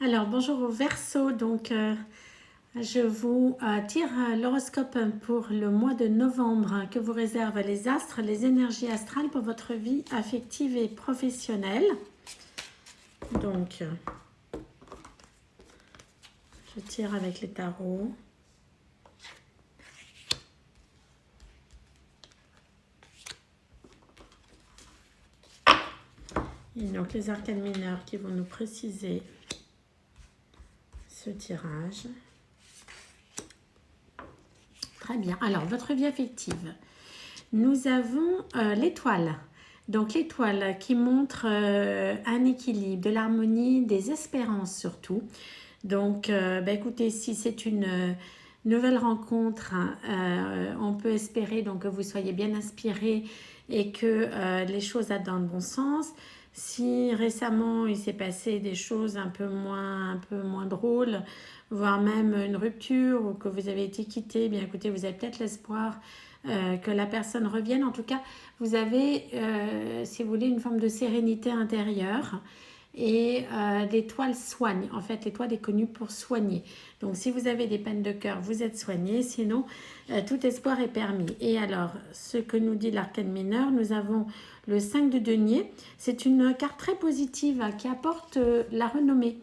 Alors, bonjour au Verseau. Donc, je vous tire l'horoscope pour le mois de novembre que vous réservent les astres, les énergies astrales pour votre vie affective et professionnelle. Donc, je tire avec les tarots. Et donc, les arcanes mineurs qui vont nous préciser ce tirage. Très bien. Alors, votre vie affective. Nous avons l'étoile. Donc, l'étoile qui montre un équilibre, de l'harmonie, des espérances surtout. Donc, écoutez, si c'est une nouvelle rencontre, on peut espérer donc, que vous soyez bien inspiré et que les choses aillent dans le bon sens. Si récemment il s'est passé des choses un peu moins drôles, voire même une rupture ou que vous avez été quitté, bien écoutez, vous avez peut-être l'espoir que la personne revienne. En tout cas, vous avez, si vous voulez, une forme de sérénité intérieure. Et l'étoile soigne. En fait, l'étoile est connue pour soigner. Donc, si vous avez des peines de cœur, vous êtes soigné. Sinon, tout espoir est permis. Et alors, ce que nous dit l'arcane mineur, nous avons le 5 de denier. C'est une carte très positive qui apporte la renommée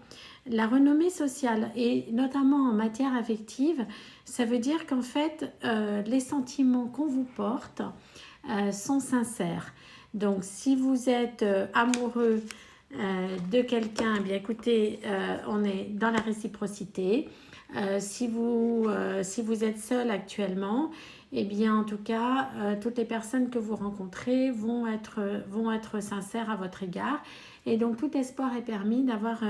sociale. Et notamment en matière affective, ça veut dire qu'en fait, les sentiments qu'on vous porte sont sincères. Donc, si vous êtes amoureux de quelqu'un, eh bien écoutez, on est dans la réciprocité. Si vous êtes seul actuellement, eh bien en tout cas, toutes les personnes que vous rencontrez vont être sincères à votre égard. Et donc tout espoir est permis d'avoir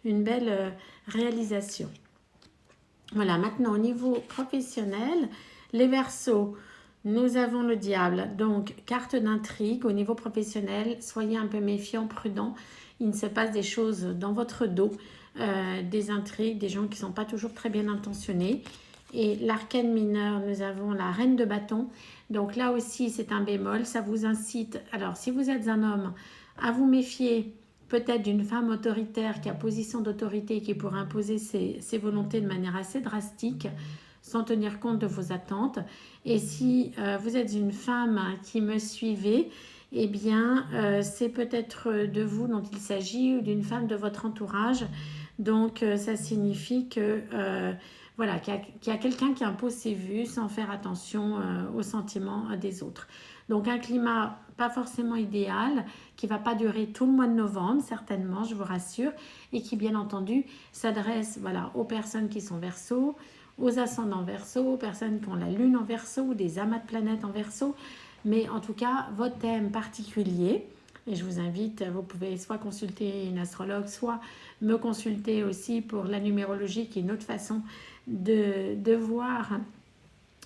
une belle réalisation. Voilà, maintenant au niveau professionnel, les Verseaux, nous avons le diable, donc carte d'intrigue au niveau professionnel, soyez un peu méfiant, prudent, il se passe des choses dans votre dos, des intrigues, des gens qui ne sont pas toujours très bien intentionnés. Et l'arcane mineur, nous avons la reine de bâton, donc là aussi c'est un bémol, ça vous incite, alors si vous êtes un homme, à vous méfier peut-être d'une femme autoritaire qui a position d'autorité et qui pourrait imposer ses volontés de manière assez drastique, sans tenir compte de vos attentes. Et si vous êtes une femme qui me suivez, eh bien, c'est peut-être de vous dont il s'agit ou d'une femme de votre entourage. Donc, ça signifie que voilà, qu'il y a quelqu'un qui impose ses vues sans faire attention aux sentiments des autres. Donc, un climat pas forcément idéal, qui ne va pas durer tout le mois de novembre, certainement, je vous rassure, et qui, bien entendu, s'adresse voilà, aux personnes qui sont Verseaux, aux ascendants Verseaux, aux personnes qui ont la lune en Verseau ou des amas de planètes en Verseau. Mais en tout cas, votre thème particulier, et je vous invite, vous pouvez soit consulter une astrologue, soit me consulter aussi pour la numérologie, qui est une autre façon de voir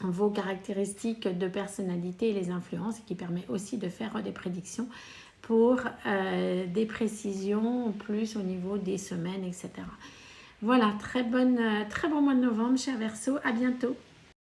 vos caractéristiques de personnalité et les influences, et qui permet aussi de faire des prédictions pour des précisions plus au niveau des semaines, etc. Voilà, très bon mois de novembre, cher Verseau, à bientôt.